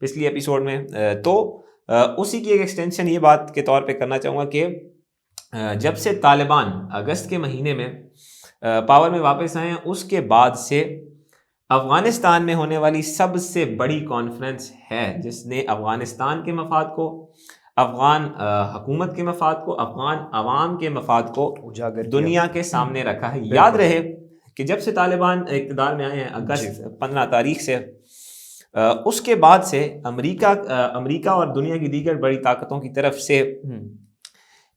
پچھلی ایپیسوڈ میں. تو اسی کی ایک ایکسٹینشن یہ بات کے طور پہ کرنا چاہوں گا کہ جب سے طالبان اگست کے مہینے میں پاور میں واپس آئے ہیں اس کے بعد سے افغانستان میں ہونے والی سب سے بڑی کانفرنس ہے جس نے افغانستان کے مفاد کو، افغان حکومت کے مفاد کو، افغان عوام کے مفاد کو دنیا کے سامنے رکھا ہے. یاد رہے کہ جب سے طالبان اقتدار میں آئے ہیں اگست 15 تاریخ سے، اس کے بعد سے امریکہ اور دنیا کی دیگر بڑی طاقتوں کی طرف سے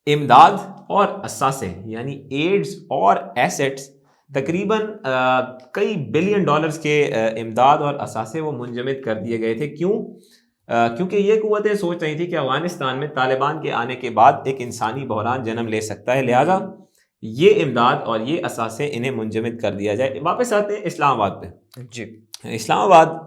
امداد اور اثاثے یعنی ایڈز اور ایسٹس تقریباً کئی بلین ڈالرز کے امداد اور اثاثے وہ منجمد کر دیے گئے تھے. کیوں؟ کیونکہ یہ قوتیں سوچ رہی تھی کہ افغانستان میں طالبان کے آنے کے بعد ایک انسانی بحران جنم لے سکتا ہے، لہٰذا یہ امداد اور یہ اثاثے انہیں منجمد کر دیا جائے. واپس آتے ہیں اسلام آباد پہ. جی، اسلام آباد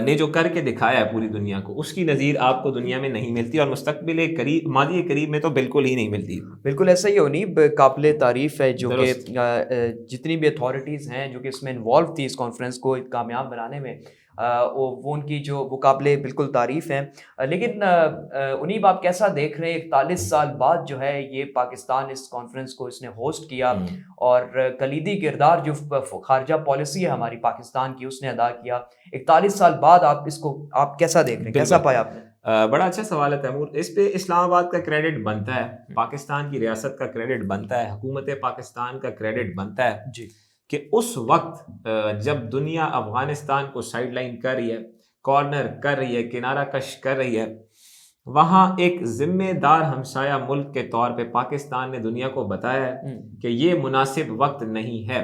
نے جو کر کے دکھایا ہے پوری دنیا کو، اس کی نظیر آپ کو دنیا میں نہیں ملتی اور مستقبل قریب ماضی قریب میں تو بالکل ہی نہیں ملتی. بالکل ایسا ہی ہونی قابل تعریف ہے جو کہ جتنی بھی اتھارٹیز ہیں جو کہ اس میں انوالو تھی اس کانفرنس کو کامیاب بنانے میں، وہ ان کی جو وہ قابل بالکل تعریف ہیں. لیکن انیب آپ کیسا دیکھ رہے ہیں 41 سال بعد جو ہے یہ پاکستان اس کانفرنس کو اس نے ہوسٹ کیا اور کلیدی کردار جو خارجہ پالیسی ہے ہماری پاکستان کی اس نے ادا کیا. 41 سال بعد آپ اس کو آپ کیسا دیکھ رہے ہیں، کیسا پایا آپ نے؟ بڑا اچھا سوال ہے تیمور. اس پہ اسلام آباد کا کریڈٹ بنتا ہے، پاکستان کی ریاست کا کریڈٹ بنتا ہے، حکومت پاکستان کا کریڈٹ بنتا ہے جی کہ اس وقت جب دنیا افغانستان کو سائڈ لائن کر رہی ہے، کارنر کر رہی ہے، کنارہ کش کر رہی ہے، وہاں ایک ذمہ دار ہمسایہ ملک کے طور پہ پاکستان نے دنیا کو بتایا ہے کہ یہ مناسب وقت نہیں ہے.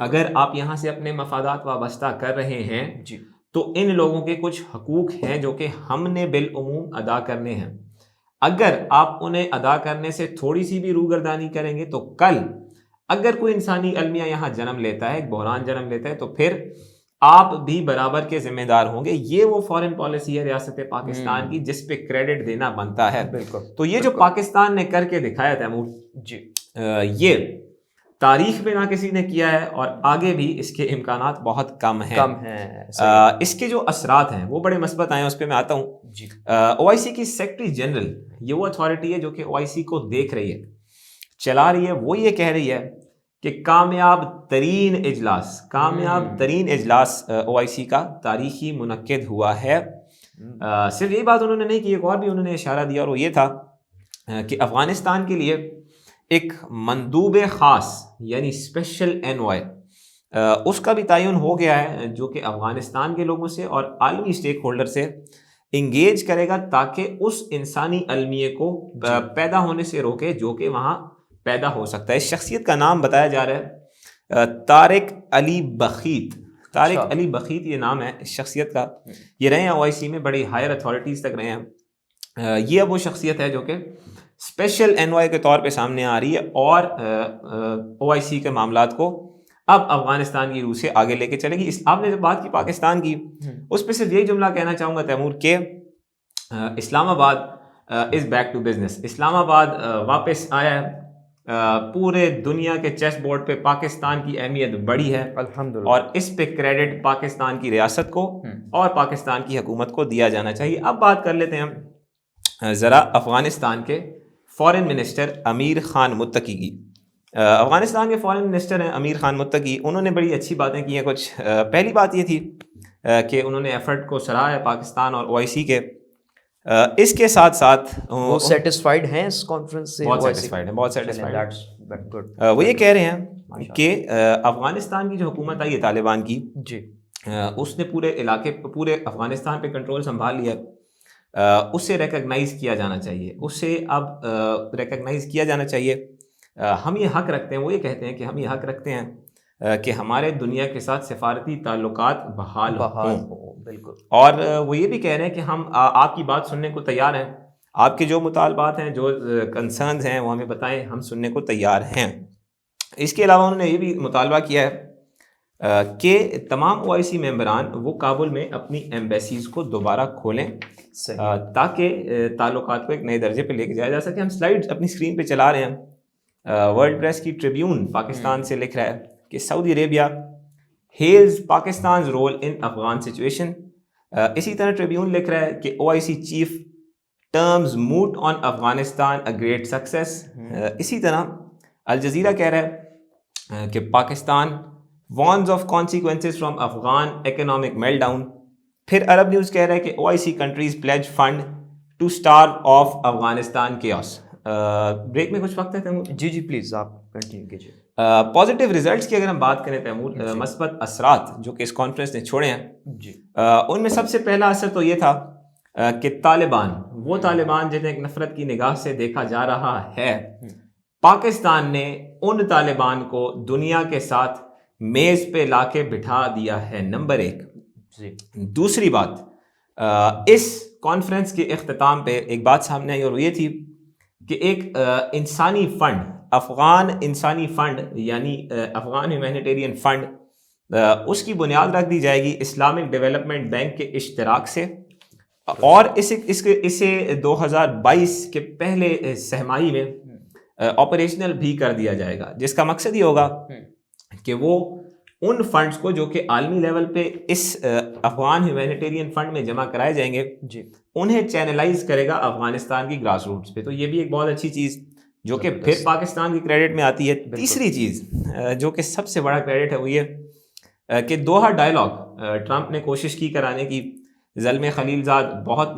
اگر آپ یہاں سے اپنے مفادات وابستہ کر رہے ہیں جی تو ان لوگوں کے کچھ حقوق ہیں جو کہ ہم نے بالعموم ادا کرنے ہیں. اگر آپ انہیں ادا کرنے سے تھوڑی سی بھی روگردانی کریں گے تو کل اگر کوئی انسانی المیہ یہاں جنم لیتا ہے، ایک بحران جنم لیتا ہے، تو پھر آپ بھی برابر کے ذمہ دار ہوں گے. یہ وہ فارن پالیسی ہے ریاست پاکستان کی جس پہ کریڈٹ دینا بنتا ہے. بالکل. تو یہ جو پاکستان نے کر کے دکھایا تیمور، جی یہ تاریخ میں نہ کسی نے کیا ہے اور آگے بھی اس کے امکانات بہت کم ہیں. اس کے جو اثرات ہیں وہ بڑے مثبت آئے ہیں، اس پہ میں آتا ہوں. جی او آئی سی کی سیکرٹری جنرل، یہ وہ اتھارٹی ہے جو کہ او آئی سی کو دیکھ رہی ہے، چلا رہی ہے. وہ یہ کہہ رہی ہے کہ کامیاب ترین اجلاس او آئی سی کا تاریخی منعقد ہوا ہے. صرف یہی بات انہوں نے نہیں کی، ایک اور بھی انہوں نے اشارہ دیا اور وہ یہ تھا کہ افغانستان کے لیے ایک مندوب خاص یعنی اسپیشل انوائے اس کا بھی تعین ہو گیا ہے جو کہ افغانستان کے لوگوں سے اور عالمی اسٹیک ہولڈر سے انگیج کرے گا تاکہ اس انسانی المیے کو پیدا ہونے سے روکے جو کہ وہاں پیدا ہو سکتا ہے. اس شخصیت کا نام بتایا جا رہا ہے طارق علی بخیت. طارق علی بخیت یہ نام ہے اس شخصیت کا. یہ رہے ہیں او آئی سی میں، بڑی ہائر اتھارٹیز تک رہے ہیں. یہ اب وہ شخصیت ہے جو کہ اسپیشل انوائے کے طور پہ سامنے آ رہی ہے اور او آئی سی کے معاملات کو اب افغانستان کی روح سے آگے لے کے چلے گی. آپ نے جب بات کی پاکستان کی، اس پہ صرف یہی جملہ کہنا چاہوں گا تیمور کہ اسلام آباد از بیک ٹو بزنس. اسلام آباد واپس آیا ہے. پورے دنیا کے چیس بورڈ پہ پاکستان کی اہمیت بڑی ہے الحمدللہ، اور اس پہ کریڈٹ پاکستان کی ریاست کو اور پاکستان کی حکومت کو دیا جانا چاہیے. اب بات کر لیتے ہیں ہم ذرا افغانستان کے فارن منسٹر امیر خان متقی کی. افغانستان کے فارن منسٹر ہیں امیر خان متقی. انہوں نے بڑی اچھی باتیں کی ہیں کچھ. پہلی بات یہ تھی کہ انہوں نے ایفرٹ کو سراہا ہے پاکستان اور او آئی سی کے. اس کے ساتھ ساتھ وہ سیٹسفائیڈ ہیں اس کانفرنس سے، بہت سیٹسفائیڈ ہیں، بہت سیٹسفائیڈ ہیں. وہ یہ کہہ رہے ہیں کہ افغانستان کی جو حکومت آئی ہے طالبان کی، جی اس نے پورے علاقے پورے افغانستان پہ کنٹرول سنبھال لیا. اسے ریکگنائز کیا جانا چاہیے، اسے اب ریکگنائز کیا جانا چاہیے. ہم یہ حق رکھتے ہیں، وہ یہ کہتے ہیں کہ ہم یہ حق رکھتے ہیں کہ ہمارے دنیا کے ساتھ سفارتی تعلقات بحال ہوں. بالکل. اور وہ یہ بھی کہہ رہے ہیں کہ ہم آپ کی بات سننے کو تیار ہیں، آپ کے جو مطالبات ہیں، جو کنسرنز ہیں وہ ہمیں بتائیں، ہم سننے کو تیار ہیں. اس کے علاوہ انہوں نے یہ بھی مطالبہ کیا ہے کہ تمام او آئی سی ممبران وہ کابل میں اپنی ایمبیسیز کو دوبارہ کھولیں تاکہ تعلقات کو ایک نئے درجے پہ لے کے جایا جا سکے. ہم سلائیڈ اپنی اسکرین پہ چلا رہے ہیں. ورلڈ پریس کی ٹریبیون پاکستان سے لکھ رہا ہے کہ سعودی Arabia hails Pakistan's role in Afghan situation. اسی طرح ٹریبیون لکھ رہا ہے کہ OIC chief terms moot on Afghanistan a great success. اسی طرح الجزیرہ کہہ رہا ہے کہ Pakistan warns of consequences from Afghan economic meltdown. پھر عرب نیوز کہہ رہا ہے کہ OIC countries pledge fund to starve off Afghanistan chaos. Break میں کچھ وقت ہے تیمور؟ جی پلیز آپ کنٹینیو کیجیے. پازیٹیو ریزلٹس کی اگر ہم بات کریں تیمور، مثبت اثرات جو کہ اس کانفرنس نے چھوڑے ہیں، ان میں سب سے پہلا اثر تو یہ تھا کہ وہ طالبان جنہیں ایک نفرت کی نگاہ سے دیکھا جا رہا ہے، پاکستان نے ان طالبان کو دنیا کے ساتھ میز پہ لا کے بٹھا دیا ہے، نمبر 1. دوسری بات، اس کانفرنس کے اختتام پہ ایک بات سامنے آئی اور وہ یہ تھی کہ ایک انسانی فنڈ، افغان انسانی فنڈ یعنی افغان ہیومینیٹیرین فنڈ، اس کی بنیاد رکھ دی جائے گی اسلامک ڈیولپمنٹ بینک کے اشتراک سے، اور اسے 2022 کے پہلے سہمائی میں آپریشنل بھی کر دیا جائے گا، جس کا مقصد یہ ہوگا کہ وہ ان فنڈز کو جو کہ عالمی لیول پہ اس افغان ہیومینیٹیرین فنڈ میں جمع کرائے جائیں گے، انہیں چینلائز کرے گا افغانستان کی گراس روٹس پہ. تو یہ بھی ایک بہت اچھی چیز جو کہ پھر پاکستان کی کریڈٹ میں آتی ہے. تیسری چیز جو کہ سب سے بڑا کریڈٹ ہے وہ یہ کہ دوحہ ڈائیلاگ ٹرمپ نے کوشش کی کرانے کی. زلمے خلیل زاد بہت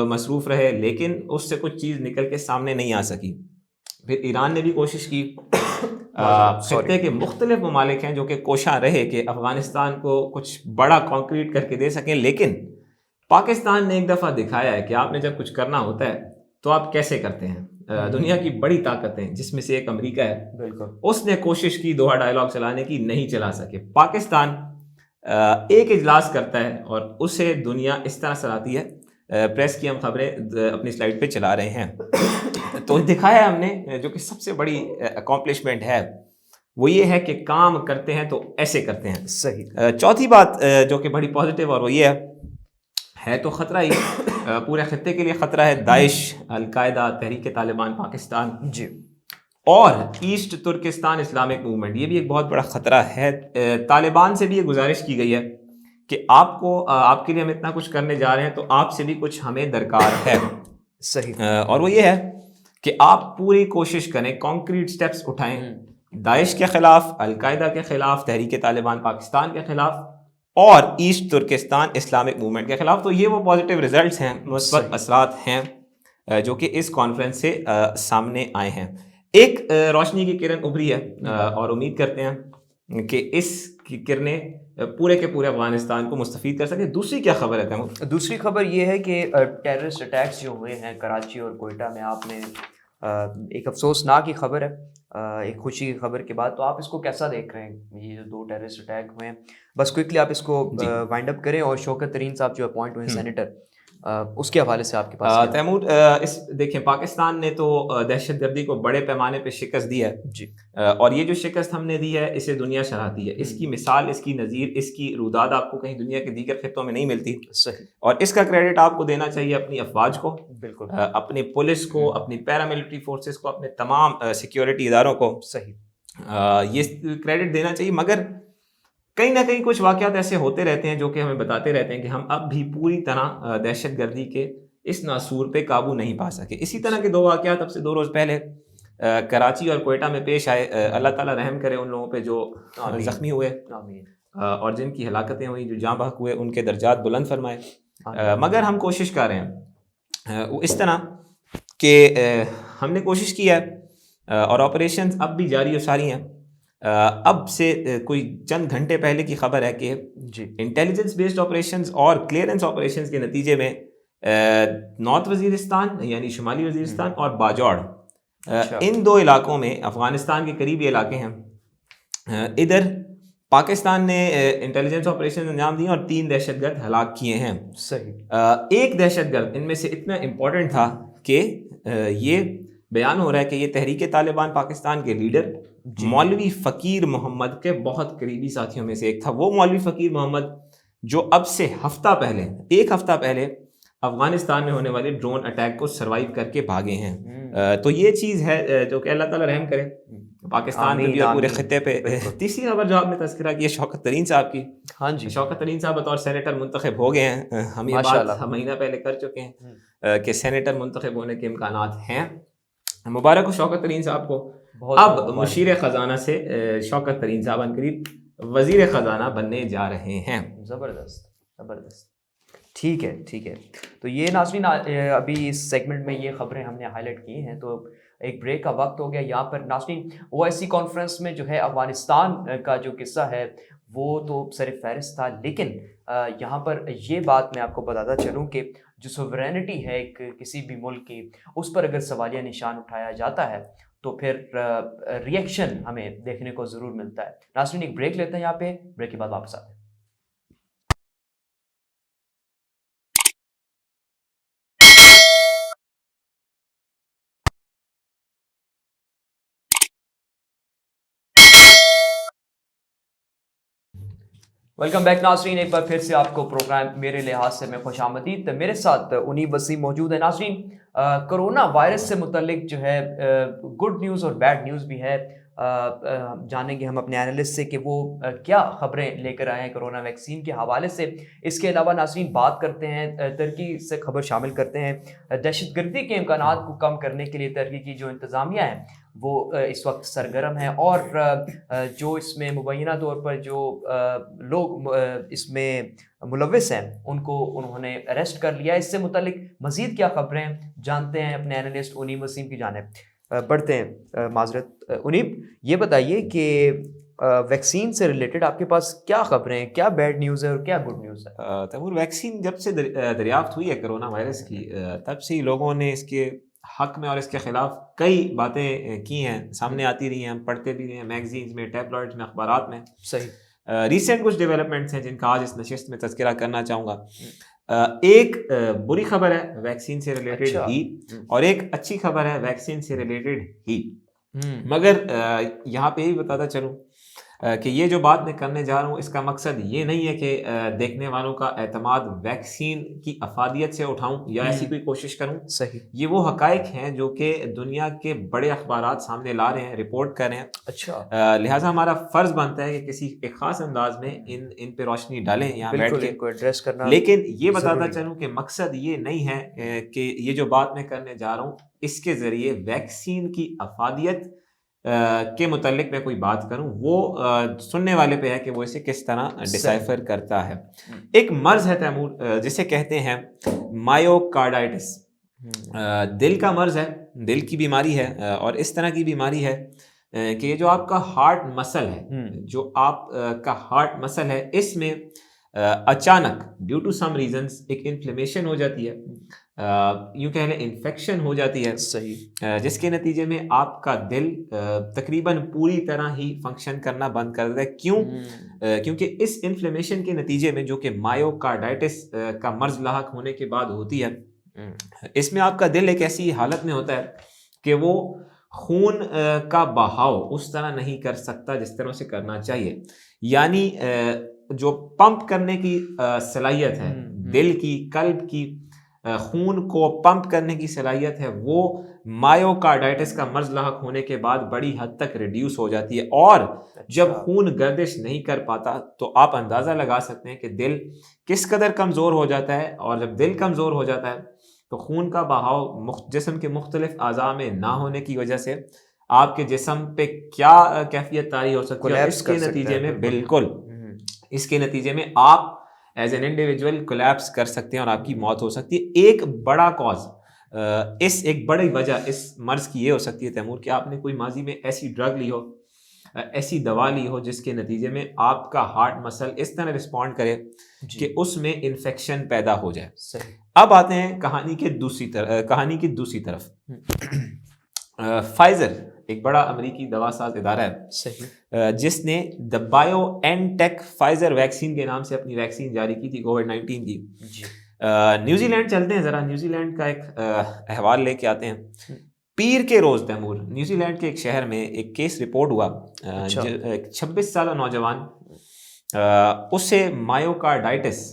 مصروف رہے لیکن اس سے کچھ چیز نکل کے سامنے نہیں آ سکی. پھر ایران نے بھی کوشش کی. خطے کے مختلف ممالک ہیں جو کہ کوشاں رہے کہ افغانستان کو کچھ بڑا کانکریٹ کر کے دے سکیں، لیکن پاکستان نے ایک دفعہ دکھایا ہے کہ آپ نے جب کچھ کرنا ہوتا ہے تو آپ کیسے کرتے ہیں. دنیا کی بڑی طاقتیں جس میں سے ایک امریکہ ہے، بالکل اس نے کوشش کی دوحہ ڈائیلاگ چلانے کی، نہیں چلا سکے. پاکستان ایک اجلاس کرتا ہے اور اسے دنیا اس طرح چلاتی ہے. پریس کی ہم خبریں اپنی سلائڈ پہ چلا رہے ہیں. تو دکھایا ہم نے جو کہ سب سے بڑی اکمپلشمنٹ ہے وہ یہ ہے کہ کام کرتے ہیں تو ایسے کرتے ہیں. صحیح. چوتھی بات جو کہ بڑی پازیٹیو اور وہ یہ ہے تو خطرہ ہی پورے خطے کے لیے خطرہ ہے، داعش، القاعدہ، تحریک طالبان پاکستان اور ایسٹ ترکستان اسلامک موومنٹ. یہ بھی ایک بہت بڑا خطرہ ہے. طالبان سے بھی یہ گزارش کی گئی ہے کہ آپ کے لیے ہم اتنا کچھ کرنے جا رہے ہیں تو آپ سے بھی کچھ ہمیں درکار ہے. صحیح. اور وہ یہ ہے کہ آپ پوری کوشش کریں، کانکریٹ سٹیپس اٹھائیں داعش کے خلاف، القاعدہ کے خلاف، تحریک طالبان پاکستان کے خلاف اور ایسٹ ترکستان اسلامک موومنٹ کے خلاف. تو یہ وہ پازیٹیو ریزلٹس ہیں، مثبت اثرات ہیں جو کہ اس کانفرنس سے سامنے آئے ہیں. ایک روشنی کی کرن ابھری ہے اور امید کرتے ہیں کہ اس کی کرنیں پورے کے پورے افغانستان کو مستفید کر سکے. دوسری کیا خبر ہے تیمور؟ دوسری خبر یہ ہے کہ ٹیررسٹ اٹیکس جو ہوئے ہیں کراچی اور کوئٹہ میں، آپ نے ایک افسوسناک کی خبر ہے ایک خوشی کی خبر کے بعد، تو آپ اس کو کیسا دیکھ رہے ہیں؟ یہ جو 2 ٹیررسٹ اٹیک ہوئے ہیں، بس کوئکلی آپ اس کو وائنڈ اپ کریں. اور شوکت ترین صاحب جو اپوائنٹ ہوئے ہیں سینیٹر، اس کے حوالے سے آپ کے پاس تیمور دیکھیں، پاکستان نے تو دہشت گردی کو بڑے پیمانے پہ شکست دی ہے جی، اور یہ جو شکست ہم نے دی ہے اسے دنیا سراہتی ہے. اس کی مثال، اس کی نظیر، اس کی روداد آپ کو کہیں دنیا کے دیگر خطوں میں نہیں ملتی. صحیح. اور اس کا کریڈٹ آپ کو دینا چاہیے اپنی افواج کو، بالکل، اپنی پولیس کو، اپنی پیراملٹری فورسز کو، اپنے تمام سیکیورٹی اداروں کو. صحیح. یہ کریڈٹ دینا چاہیے. مگر کہیں نہ کہیں کچھ واقعات ایسے ہوتے رہتے ہیں جو کہ ہمیں بتاتے رہتے ہیں کہ ہم اب بھی پوری طرح دہشت گردی کے اس ناسور پہ قابو نہیں پا سکے. اسی طرح کے 2 واقعات اب سے 2 روز پہلے کراچی اور کوئٹہ میں پیش آئے. اللہ تعالیٰ رحم کرے ان لوگوں پہ جو زخمی ہوئے اور جن کی ہلاکتیں ہوئیں، جو جاں بحق ہوئے، ان کے درجات بلند فرمائے. مگر ہم کوشش کر رہے ہیں وہ اس طرح کہ ہم نے کوشش کی ہے اور آپریشنز اب بھی جاری و ساری ہیں. اب سے کوئی چند گھنٹے پہلے کی خبر ہے کہ انٹیلیجنس بیسڈ آپریشنز اور کلیئرنس آپریشنز کے نتیجے میں نارتھ وزیرستان یعنی شمالی وزیرستان اور باجوڑ، ان 2 علاقوں میں افغانستان کے قریبی علاقے ہیں، ادھر پاکستان نے انٹیلیجنس آپریشن انجام دیے اور 3 دہشت گرد ہلاک کیے ہیں. صحیح. ایک دہشت گرد ان میں سے اتنا امپورٹنٹ تھا کہ یہ بیان ہو رہا ہے کہ یہ تحریک طالبان پاکستان کے لیڈر مولوی فقیر محمد کے بہت قریبی ساتھیوں میں سے ایک تھا. وہ مولوی فقیر محمد جو اب سے ایک ہفتہ پہلے افغانستان میں ہونے والے ڈرون اٹیک کو سروائیو کر کے بھاگے ہیں. تو یہ چیز ہے جو کہ اللہ تعالیٰ رحم کرے پاکستان پہ بھی اور پورے خطے پہ. تیسری خبر جو آپ نے تذکرہ کیا شوکت ترین صاحب کی. ہاں جی، شوکت ترین صاحب بطور سینیٹر منتخب ہو گئے ہیں. ہم یہ بات مہینہ پہلے کر چکے ہیں کہ سینیٹر منتخب ہونے کے امکانات ہیں. مبارک ہو شوکت ترین صاحب کو. اب مشیر خزانہ سے شوکت ترین صاحب عنقریب وزیر خزانہ بننے جا رہے ہیں. زبردست زبردست. ٹھیک ہے. تو یہ ناظرین ابھی اس سیگمنٹ میں یہ خبریں ہم نے ہائی لائٹ کی ہیں. تو ایک بریک کا وقت ہو گیا. یہاں پر ناظرین OIC کانفرنس میں جو ہے افغانستان کا جو قصہ ہے وہ تو سر فہرست تھا، لیکن یہاں پر یہ بات میں آپ کو بتاتا چلوں کہ جو سوورینٹی ہے کسی بھی ملک کی، اس پر اگر سوالیہ نشان اٹھایا جاتا ہے تو پھر ری ایکشن ہمیں دیکھنے کو ضرور ملتا ہے. ناظرین ایک بریک لیتے ہیں یہاں پہ، بریک کے بعد واپس آتے ہیں. ویلکم بیک ناظرین، ایک بار پھر سے آپ کو پروگرام میرے لحاظ سے میں خوش آمدید. میرے ساتھ انیب وسیم موجود ہے. ناظرین کرونا وائرس سے متعلق جو ہے گڈ نیوز اور بیڈ نیوز بھی ہے. جانیں گے ہم اپنے اینالسٹ سے کہ وہ کیا خبریں لے کر آئے ہیں کرونا ویکسین کے حوالے سے. اس کے علاوہ ناظرین بات کرتے ہیں، ترکی سے خبر شامل کرتے ہیں، دہشت گردی کے امکانات کو کم کرنے کے لیے ترکی کی جو انتظامیہ ہے وہ اس وقت سرگرم ہے، اور جو اس میں مبینہ طور پر جو لوگ اس میں ملوث ہیں ان کو انہوں نے اریسٹ کر لیا. اس سے متعلق مزید کیا خبریں جانتے ہیں اپنے اینالسٹ انیب وسیم کی جانب. بڑھتے ہیں. معذرت انیب، یہ بتائیے کہ ویکسین سے ریلیٹڈ آپ کے پاس کیا خبریں ہیں، کیا بیڈ نیوز ہے اور کیا گڈ نیوز ہے؟ تیمور، ویکسین جب سے دریافت ہوئی ہے کرونا وائرس کی، تب سے ہی لوگوں نے اس کے حق میں اور اس کے خلاف کئی باتیں کی ہیں، سامنے آتی رہی ہیں، ہم پڑھتے بھی رہے ہیں میگزینز میں، ٹیبلائڈز میں، اخبارات میں. صحیح. ریسنٹ کچھ ڈیولپمنٹس ہیں جن کا آج اس نشست میں تذکرہ کرنا چاہوں گا. ایک بری خبر ہے ویکسین سے ریلیٹڈ ہی، اور ایک اچھی خبر ہے ویکسین سے ریلیٹڈ ہی. مگر یہاں پہ یہی بتاتا چلوں کہ یہ جو بات میں کرنے جا رہا ہوں اس کا مقصد یہ نہیں ہے کہ دیکھنے والوں کا اعتماد ویکسین کی افادیت سے اٹھاؤں یا ایسی کوئی کوشش کروں. صحیح. یہ وہ حقائق ہیں جو کہ دنیا کے بڑے اخبارات سامنے لا رہے ہیں، رپورٹ کر رہے ہیں. اچھا. لہٰذا ہمارا فرض بنتا ہے کہ کسی ایک خاص انداز میں ان پہ روشنی ڈالیں یہاں بیٹھ کے ایڈریس کرنا. لیکن یہ بتاتا چلوں کہ مقصد یہ نہیں ہے کہ یہ جو بات میں کرنے جا رہا ہوں اس کے ذریعے ویکسین کی افادیت کے متعلق میں کوئی بات کروں. وہ سننے والے پہ ہے کہ وہ اسے کس طرح ڈیسائفر کرتا ہے. ایک مرض ہے تیمور جسے کہتے ہیں مایوکارڈائٹس. دل کا مرض ہے، دل کی بیماری ہے، اور اس طرح کی بیماری ہے کہ یہ جو آپ کا ہارٹ مسل ہے، جو آپ کا ہارٹ مسل ہے، اس میں اچانک ڈیو ٹو سم ریزنس ایک انفلیمیشن ہو جاتی ہے، یوں کہہ لیں انفیکشن ہو جاتی ہے. صحیح. جس کے نتیجے میں آپ کا دل تقریباً پوری طرح ہی فنکشن کرنا بند کر دیتا ہے. کیوں؟ کیونکہ اس انفلیمیشن کے نتیجے میں جو کہ مایوکارڈائٹس کا مرض لاحق ہونے کے بعد ہوتی ہے، اس میں آپ کا دل ایک ایسی حالت میں ہوتا ہے کہ وہ خون کا بہاؤ اس طرح نہیں کر سکتا جس طرح سے کرنا چاہیے. یعنی جو پمپ کرنے کی صلاحیت ہے دل کی، قلب کی، خون کو پمپ کرنے کی صلاحیت ہے، وہ مایوکارڈائٹس کا مرض لاحق ہونے کے بعد بڑی حد تک ریڈیوس ہو جاتی ہے. اور جب خون گردش نہیں کر پاتا تو آپ اندازہ لگا سکتے ہیں کہ دل کس قدر کمزور ہو جاتا ہے. اور جب دل کمزور ہو جاتا ہے تو خون کا بہاؤ جسم کے مختلف اعضاء میں نہ ہونے کی وجہ سے آپ کے جسم پہ کیا کیفیت طاری ہو سکتی ہے. اس کے نتیجے میں بالکل اس کے نتیجے میں آپ ایز این انڈیویجول کولیپس کر سکتے ہیں اور آپ کی موت ہو سکتی ہے. ایک بڑا کاز، ایک بڑی وجہ اس مرض کی یہ ہو سکتی ہے تیمور کہ آپ نے کوئی ماضی میں ایسی ڈرگ لی ہو، ایسی دوا لی ہو جس کے نتیجے میں آپ کا ہارٹ مسل اس طرح رسپونڈ کرے کہ اس میں انفیکشن پیدا ہو جائے. اب آتے ہیں کہانی کی دوسری طرف. فائزر ایک بڑا امریکی دوا ساز ادارہ ہے جس نے دا بایو این ٹیک فائزر ویکسین کے نام سے اپنی ویکسین جاری کی تھی کووڈ-19 کی. نیوزی لینڈ چلتے ہیں ذرا، نیوزی لینڈ کا ایک احوال لے کے آتے ہیں. پیر کے روز تیمور نیوزی لینڈ کے ایک شہر میں ایک کیس رپورٹ ہوا. 26 سالہ نوجوان، اس سے مایوکارڈائٹس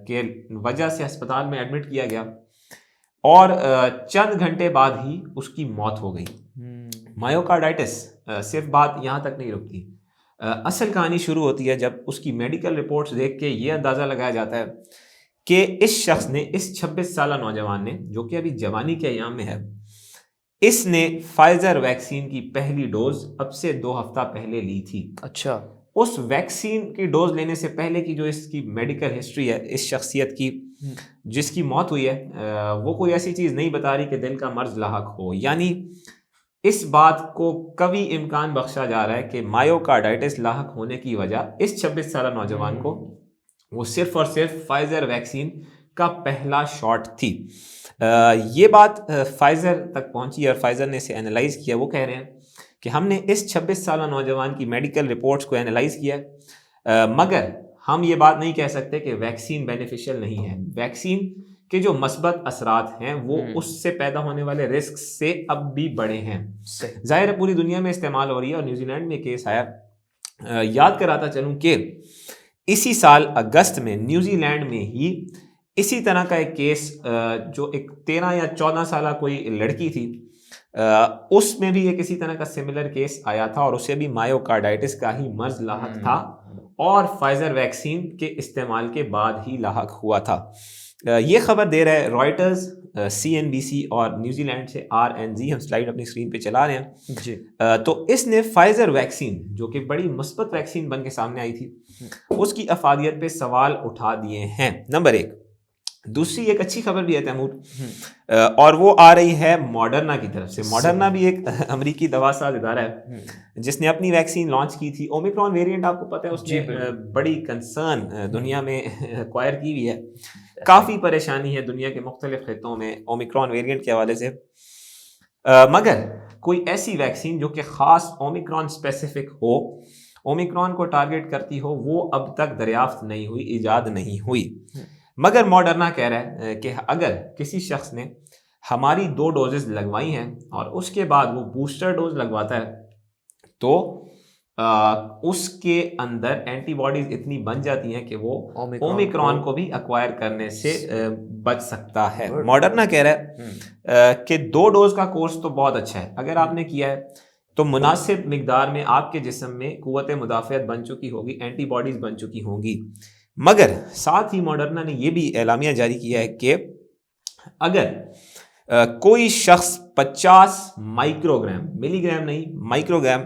کے وجہ سے ہسپتال میں ایڈمٹ کیا گیا اور چند گھنٹے بعد ہی اس کی موت ہو گئی۔ مایوکارڈائٹس صرف بات یہاں تک نہیں رکتی، اصل کہانی شروع ہوتی ہے جب اس کی میڈیکل رپورٹس دیکھ کے یہ اندازہ لگایا جاتا ہے کہ اس شخص نے، اس 26 سالہ نوجوان نے جو کہ ابھی جوانی کے ایام میں ہے، اس نے فائزر ویکسین کی پہلی ڈوز اب سے 2 ہفتہ پہلے لی تھی۔ اچھا، اس ویکسین کی ڈوز لینے سے پہلے کی جو اس کی میڈیکل ہسٹری ہے اس شخصیت کی جس کی موت ہوئی ہے، وہ کوئی ایسی چیز نہیں بتا رہی کہ دل کا مرض لاحق ہو، یعنی اس بات کو قوی امکان بخشا جا رہا ہے کہ مایوکارڈائٹس لاحق ہونے کی وجہ اس 26 سالہ نوجوان کو وہ صرف اور صرف فائزر ویکسین کا پہلا شاٹ تھی۔ یہ بات فائزر تک پہنچی اور فائزر نے اسے اینالائز کیا۔ وہ کہہ رہے ہیں کہ ہم نے اس 26 سالہ نوجوان کی میڈیکل رپورٹس کو اینالائز کیا، مگر ہم یہ بات نہیں کہہ سکتے کہ ویکسین بینیفیشل نہیں ہے۔ ویکسین کے جو مثبت اثرات ہیں وہ اس سے پیدا ہونے والے رسک سے اب بھی بڑے ہیں۔ ظاہر ہے پوری دنیا میں استعمال ہو رہی ہے، اور نیوزی لینڈ میں کیس آیا۔ یاد کراتا چلوں کہ اسی سال اگست میں نیوزی لینڈ میں ہی اسی طرح کا ایک کیس، جو ایک 13 یا 14 سالہ کوئی لڑکی تھی، اس میں بھی ایک اسی طرح کا سملر کیس آیا تھا، اور اسے بھی مایوکارڈائٹس کا ہی مرض لاحق تھا، اور فائزر ویکسین کے استعمال کے بعد ہی لاحق ہوا تھا۔ یہ خبر دے رہا ہے رائٹرز، CNBC اور نیوزی لینڈ سے RNZ۔ ہم سلائیڈ اپنی اسکرین پہ چلا رہے ہیں جی۔ تو اس نے فائزر ویکسین جو کہ بڑی مثبت ویکسین بن کے سامنے آئی تھی، اس کی افادیت پہ سوال اٹھا دیے ہیں، نمبر 1۔ دوسری ایک اچھی خبر بھی ہے تیمور، اور وہ آ رہی ہے ماڈرنا کی طرف سے۔ ماڈرنا بھی ایک امریکی دوا ساز ادارہ ہے جس نے اپنی ویکسین لانچ کی تھی۔ اومیکرون ویریئنٹ آپ کو پتہ ہے اس نے بڑی کنسرن دنیا میں ایکوائر کی ہوئی ہے، کافی پریشانی ہے دنیا کے مختلف خطوں میں اومیکرون ویریئنٹ کے حوالے سے، مگر کوئی ایسی ویکسین جو کہ خاص اومیکرون اسپیسیفک ہو، اومیکرون کو ٹارگٹ کرتی ہو، وہ اب تک دریافت نہیں ہوئی، ایجاد نہیں ہوئی۔ مگر ماڈرنا کہہ رہا ہے کہ اگر کسی شخص نے ہماری 2 ڈوزز لگوائی ہیں اور اس کے بعد وہ بوسٹر ڈوز لگواتا ہے تو اس کے اندر اینٹی باڈیز اتنی بن جاتی ہیں کہ وہ اومیکرون کو بھی ایکوائر کرنے سے بچ سکتا ہے۔ ماڈرنا کہہ رہا ہے کہ 2 ڈوز کا کورس تو بہت اچھا ہے، اگر آپ نے کیا ہے تو مناسب مقدار میں آپ کے جسم میں قوت مدافعت بن چکی ہوگی، اینٹی باڈیز بن چکی ہوں گی۔ مگر ساتھ ہی ماڈرنا نے یہ بھی اعلامیہ جاری کیا ہے کہ اگر کوئی شخص 50 مائکرو گرام، ملی گرام نہیں، مائکرو گرام،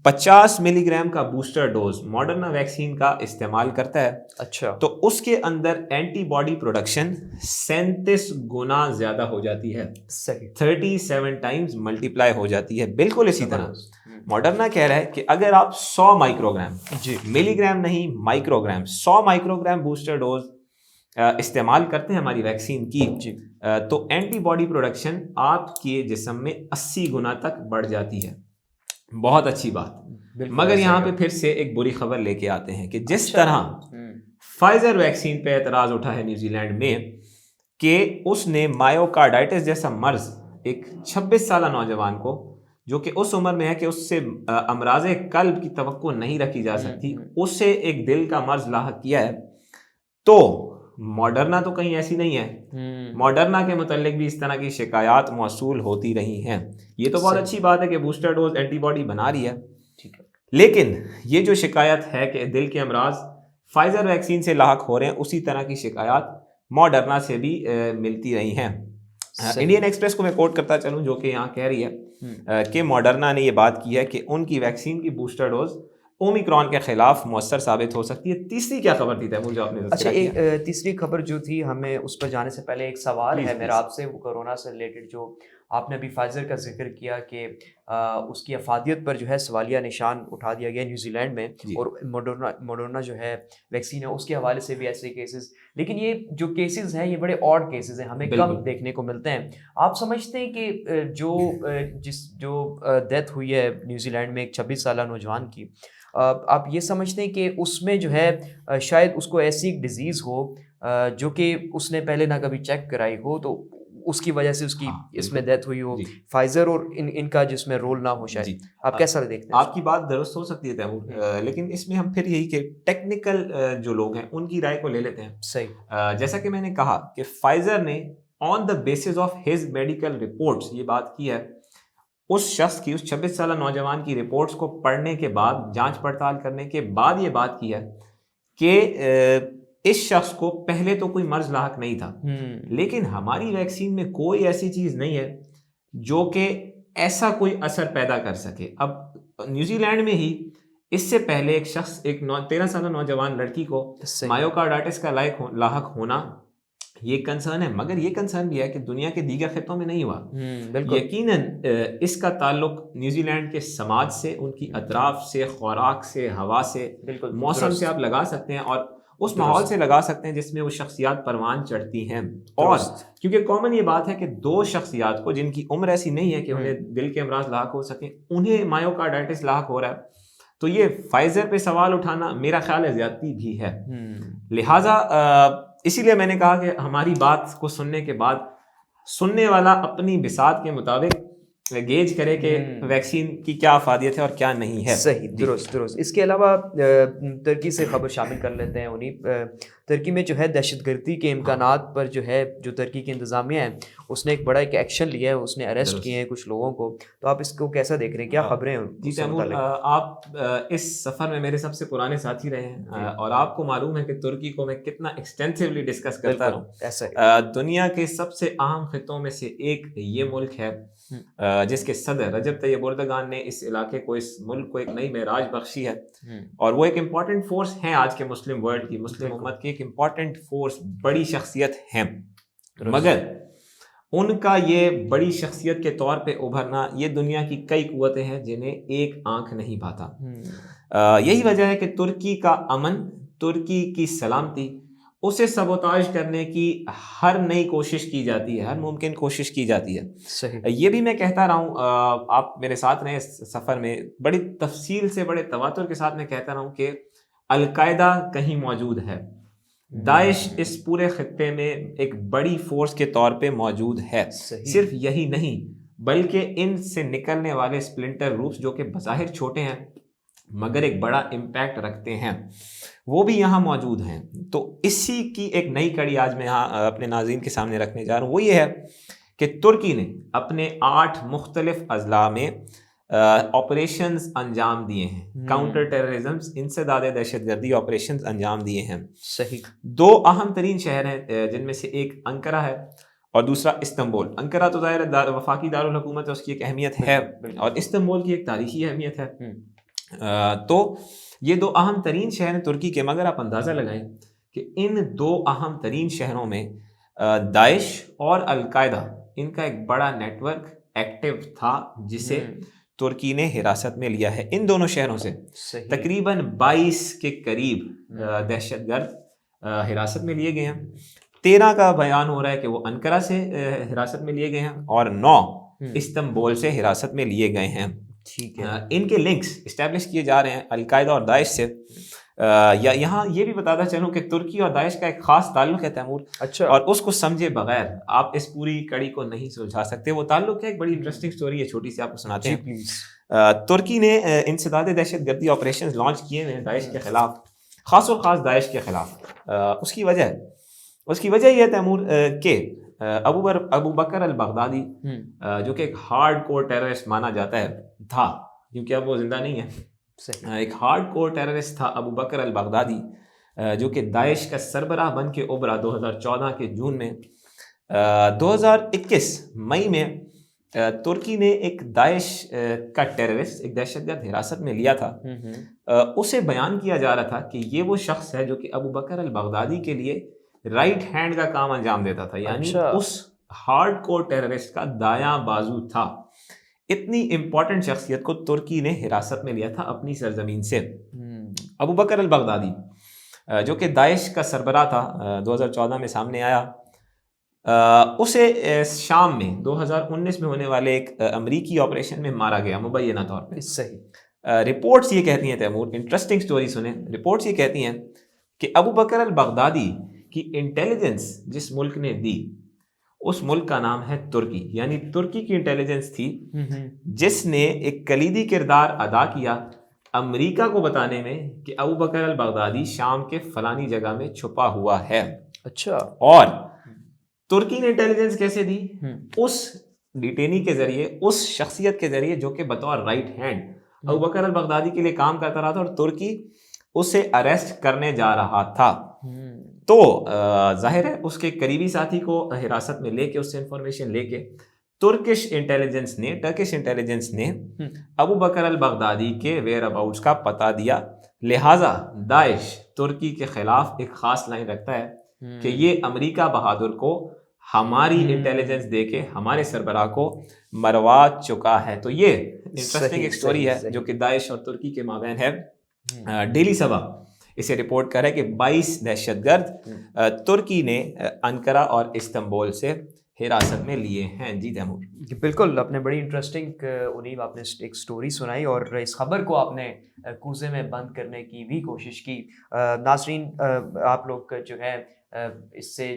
50 ملی گرام کا بوسٹر ڈوز ماڈرنا ویکسین کا استعمال کرتا ہے، اچھا، تو اس کے اندر اینٹی باڈی پروڈکشن 37 گنا زیادہ ہو جاتی ہے، 37 ٹائمز ملٹیپلائی ہو جاتی ہے۔ بالکل اسی طرح ماڈرنا کہہ رہا ہے کہ اگر آپ 100 مائکرو گرام، ملی گرام نہیں، microgram, 100 microgram booster dose استعمال کرتے ہیں ہماری ویکسین کی، تو اینٹی باڈی پروڈکشن آپ کے جسم میں 80 گنا تک بڑھ جاتی ہے۔ بہت اچھی بات۔ مگر یہاں پہ پھر سے ایک بری خبر لے کے آتے ہیں کہ جس طرح فائزر ویکسین پہ اعتراض اٹھا ہے نیوزی لینڈ میں کہ اس نے مایوکارڈائٹس جیسا مرض ایک 26 سالہ نوجوان کو، جو کہ اس عمر میں ہے کہ اس سے امراض قلب کی توقع نہیں رکھی جا سکتی، اس سے ایک دل کا مرض لاحق کیا ہے، تو ماڈرنا تو کہیں ایسی نہیں ہے۔ ماڈرنا کے متعلق بھی اس طرح کی شکایات موصول ہوتی رہی ہیں۔ یہ تو بہت اچھی بات ہے کہ بوسٹر ڈوز اینٹی باڈی بنا رہی ہے، لیکن یہ جو شکایت ہے کہ دل کے امراض فائزر ویکسین سے لاحق ہو رہے ہیں، اسی طرح کی شکایات ماڈرنا سے بھی ملتی رہی ہیں۔ انڈین ایکسپریس کو میں کوٹ کرتا چلوں جو کہ یہاں کہہ رہی ہے کہ ماڈرنا نے یہ بات کی ہے کہ ان کی ویکسین کی بوسٹر ڈوز اومیکرون کے خلاف مؤثر ثابت ہو سکتی ہے۔ تیسری کیا خبر تھی تیمور جو آپ نے اچھا، ایک تیسری خبر جو تھی، ہمیں اس پر جانے سے پہلے ایک سوال ہے میرا آپ سے، وہ کورونا سے ریلیٹڈ، جو آپ نے ابھی فائزر کا ذکر کیا کہ اس کی افادیت پر جو ہے سوالیہ نشان اٹھا دیا گیا نیوزی لینڈ میں، اور ماڈرنا جو ہے ویکسین ہے اس کے حوالے سے بھی ایسے کیسز، لیکن یہ جو کیسز ہیں یہ بڑے آڈ کیسز ہیں، ہمیں کم دیکھنے کو ملتے ہیں۔ آپ سمجھتے ہیں کہ جو ڈیتھ ہوئی ہے نیوزی لینڈ میں ایک 26 سالہ نوجوان کی، آپ یہ سمجھتے ہیں کہ اس میں جو ہے شاید اس کو ایسی ایک ڈیزیز ہو جو کہ اس نے پہلے نہ کبھی چیک کرائی ہو، تو اس کی وجہ سے اس کی اس میں ڈیتھ ہوئی ہو, جی. فائزر اور ان کا جس میں رول نہ ہو شاید. جی. آپ کیسا دیکھتے ہیں؟ آپ کی بات درست ہو سکتی ہے تیمور, لیکن اس میں ہم پھر یہی کہ ٹیکنیکل جو لوگ ہیں ان کی رائے کو لے لیتے ہیں. صحیح. جیسا کہ میں نے کہا کہ فائزر نے on the basis of his medical reports یہ بات کی ہے, اس شخص کی, اس 26 سالہ نوجوان کی رپورٹس کو پڑھنے کے بعد, جانچ پڑتال کرنے کے بعد یہ بات کی ہے کہ اس شخص کو پہلے تو کوئی مرض لاحق نہیں تھا, لیکن ہماری ویکسین میں کوئی ایسی چیز نہیں ہے جو کہ ایسا کوئی اثر پیدا کر سکے. اب نیوزی لینڈ میں ہی اس سے پہلے ایک شخص, ایک 13 سالہ نوجوان لڑکی کو مایوکارڈائٹس کا لاحق ہونا یہ کنسرن ہے, مگر یہ کنسرن بھی ہے کہ دنیا کے دیگر خطوں میں نہیں ہوا. یقیناً اس کا تعلق نیوزی لینڈ کے سماج سے, ان کی اطراف سے, خوراک سے, ہوا سے, موسم سے آپ لگا سکتے ہیں, اور اس ماحول سے لگا سکتے ہیں جس میں وہ شخصیات پروان چڑھتی ہیں. اور کیونکہ کامن یہ بات ہے کہ 2 شخصیات کو جن کی عمر ایسی نہیں ہے کہ انہیں دل کے امراض لاحق ہو سکیں, انہیں مایوکارڈائٹس لاحق ہو رہا ہے, تو یہ فائزر پہ سوال اٹھانا میرا خیال ہے زیادتی بھی ہے. لہٰذا اسی لیے میں نے کہا کہ ہماری بات کو سننے کے بعد سننے والا اپنی بساط کے مطابق گیج کرے کہ ویکسین کی کیا افادیت ہے اور کیا نہیں ہے. صحیح, درست. اس کے علاوہ ترکی سے خبر شامل کر لیتے ہیں. انہیں ترکی میں جو ہے دہشت گردی کے امکانات پر جو ترکی کی انتظامیہ ہے اس نے ایک بڑا ایکشن لیا ہے, اس نے اریسٹ کیے ہیں کچھ لوگوں کو. تو آپ اس کو کیسا دیکھ رہے ہیں, کیا خبریں ہیں؟ جی تیمور, آپ اس سفر میں میرے سب سے پرانے ساتھی رہے ہیں اور آپ کو معلوم ہے کہ ترکی کو میں کتنا ایکسٹینسولی ڈسکس کرتا ہوں. دنیا کے سب سے اہم خطوں میں سے ایک یہ ملک ہے جس کے صدر رجب طیب اردگان نے اس علاقے کو, اس ملک کو ایک نئی معراج بخشی ہے, اور وہ ایک امپورٹنٹ فورس ہیں آج کے مسلم ورلڈ کی, مسلم امت کی ایک امپورٹنٹ فورس, بڑی شخصیت ہیں. مگر ان کا یہ بڑی شخصیت کے طور پہ ابھرنا, یہ دنیا کی کئی قوتیں ہیں جنہیں ایک آنکھ نہیں بھاتا. یہی وجہ ہے کہ ترکی کا امن, ترکی کی سلامتی, اسے سبوتاج کرنے کی ہر نئی کوشش کی جاتی ہے, ہر ممکن کوشش کی جاتی ہے. یہ بھی میں کہتا رہا ہوں, آپ میرے ساتھ رہے اس سفر میں, بڑی تفصیل سے, بڑے تواتر کے ساتھ میں کہتا رہا ہوں کہ القاعدہ کہیں موجود ہے, داعش اس پورے خطے میں ایک بڑی فورس کے طور پہ موجود ہے. صرف یہی نہیں بلکہ ان سے نکلنے والے اسپلنٹر گروپس جو کہ بظاہر چھوٹے ہیں مگر ایک بڑا امپیکٹ رکھتے ہیں, وہ بھی یہاں موجود ہیں. تو اسی کی ایک نئی کڑی آج میں یہاں اپنے ناظرین کے سامنے رکھنے جا رہا ہوں. وہ یہ ہے کہ ترکی نے اپنے 8 مختلف اضلاع میں آپریشنز انجام دیے ہیں, کاؤنٹر ٹیررزم, انسداد دہشت گردی آپریشنز انجام دیے ہیں. صحیح. 2 اہم ترین شہر ہیں جن میں سے ایک انقرہ ہے اور دوسرا استنبول. انقرہ تو ظاہر وفاقی دارالحکومت ہے, اس کی ایک اہمیت ہے, اور استنبول کی ایک تاریخی اہمیت ہے. تو یہ 2 اہم ترین شہر ہیں ترکی کے, مگر آپ اندازہ لگائیں کہ ان 2 اہم ترین شہروں میں داعش اور القاعدہ, ان کا ایک بڑا نیٹ ورک ایکٹیو تھا جسے ترکی نے حراست میں لیا ہے. ان دونوں شہروں سے تقریباً 22 کے قریب دہشت گرد حراست میں لیے گئے ہیں. 13 کا بیان ہو رہا ہے کہ وہ انقرہ سے حراست میں لیے گئے ہیں, اور 9 استنبول سے حراست میں لیے گئے ہیں. ٹھیک ہے. ان کے لنکس اسٹیبلش کیے جا رہے ہیں القاعدہ اور داعش سے. یہاں یہ بھی بتاتا چلوں کہ ترکی اور داعش کا ایک خاص تعلق ہے تیمور. اچھا. اور اس کو سمجھے بغیر آپ اس پوری کڑی کو نہیں سلجھا سکتے. وہ تعلق ہے, ایک بڑی انٹرسٹنگ سٹوری ہے, چھوٹی سی آپ کو سناتے ہیں. ترکی نے انسداد دہشت گردی آپریشنز لانچ کیے ہیں داعش کے خلاف, خاص و خاص داعش کے خلاف. اس کی وجہ یہ ہے تیمور کہ ابو بکر البغدادی جو کہ ایک ہارڈ کور ٹیررسٹ مانا جاتا ہے تھا, کیونکہ اب وہ زندہ نہیں ہے. ایک ہارڈ کور ٹیررسٹ تھا ابو بکر البغدادی, جو کہ داعش کا سربراہ بن کے ابھرا 2014 کے جون میں. 2021 مئی میں ترکی نے ایک داعش کا ٹیررسٹ, ایک دہشت گرد حراست میں لیا تھا. اسے بیان کیا جا رہا تھا کہ یہ وہ شخص ہے جو کہ ابو بکر البغدادی کے لیے رائٹ ہینڈ کا کام انجام دیتا تھا, یعنی اس ہارڈ کور ٹیررسٹ کا دایاں بازو تھا. اتنی امپورٹنٹ شخصیت کو ترکی نے حراست میں لیا تھا اپنی سرزمین سے. ابو بکر البغدادی جو کہ داعش کا سربراہ تھا, 2014 میں سامنے آیا. اسے شام میں 2019 میں ہونے والے ایک امریکی آپریشن میں مارا گیا مبینہ طور پہ. صحیح. رپورٹس یہ کہتی ہیں تیمور, انٹرسٹنگ سٹوری سنیں, رپورٹس یہ کہتی ہیں کہ ابو بکر البغدادی کی انٹیلیجنس جس ملک نے دی, اس ملک کا نام ہے ترکی. یعنی ترکی کی انٹیلیجنس تھی جس نے ایک کلیدی کردار ادا کیا امریکہ کو بتانے میں کہ ابو بکر البغدادی شام کے فلانی جگہ میں چھپا ہوا ہے. اچھا. اور ترکی نے انٹیلیجنس کیسے دی؟ اس ڈیٹینی کے ذریعے، اس شخصیت کے ذریعے جو کہ بطور رائٹ ہینڈ ابو بکر البغدادی کے لیے کام کرتا رہا تھا، اور ترکی اسے اریسٹ کرنے جا رہا تھا. تو ظاہر ہے اس کے قریبی ساتھی کو حراست میں لے کے، اس سے انفارمیشن لے کے ٹرکش انٹیلیجنس نے ابو بکر البغدادی کے ویئر اباؤٹس کا پتہ دیا. لہٰذا داعش ترکی کے خلاف ایک خاص لائن رکھتا ہے کہ یہ امریکہ بہادر کو ہماری انٹیلیجنس دے کے ہمارے سربراہ کو مروا چکا ہے. تو یہ انٹرسٹنگ ایک سٹوری ہے جو کہ داعش اور ترکی کے مابین ہے. ڈیلی صبا اسے رپورٹ کر رہا ہے کہ 22 دہشت گرد ترکی نے انقرہ اور استنبول سے حراست میں لیے ہیں. جی تیمور. بالکل، آپ نے بڑی انٹرسٹنگ انیب آپ نے ایک سٹوری سنائی اور اس خبر کو آپ نے کوزے میں بند کرنے کی بھی کوشش کی. ناظرین آپ لوگ جو ہے اس سے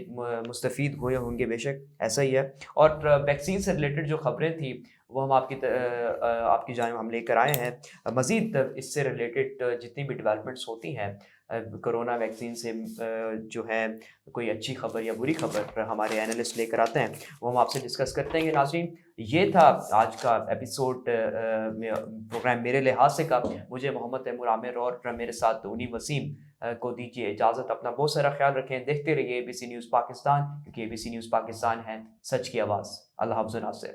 مستفید ہوئے ہوں گے، بے شک ایسا ہی ہے. اور ویکسین سے ریلیٹڈ جو خبریں تھیں وہ ہم آپ کی جانب ہم لے کر آئے ہیں. مزید اس سے ریلیٹڈ جتنی بھی ڈیولپمنٹس ہوتی ہیں کرونا ویکسین سے جو ہے کوئی اچھی خبر یا بری خبر ہمارے اینالسٹ لے کر آتے ہیں، وہ ہم آپ سے ڈسکس کرتے ہیں. ناظرین یہ تھا آج کا ایپیسوڈ پروگرام میرے لحاظ سے کا. مجھے محمد تیمور عامر اور میرے ساتھ انیب وسیم کو دیجیے اجازت. اپنا بہت سارا خیال رکھیں. دیکھتے رہیے ABC نیوز پاکستان، کیونکہ ABC نیوز پاکستان ہے سچ کی آواز. اللہ حافظ ناصر.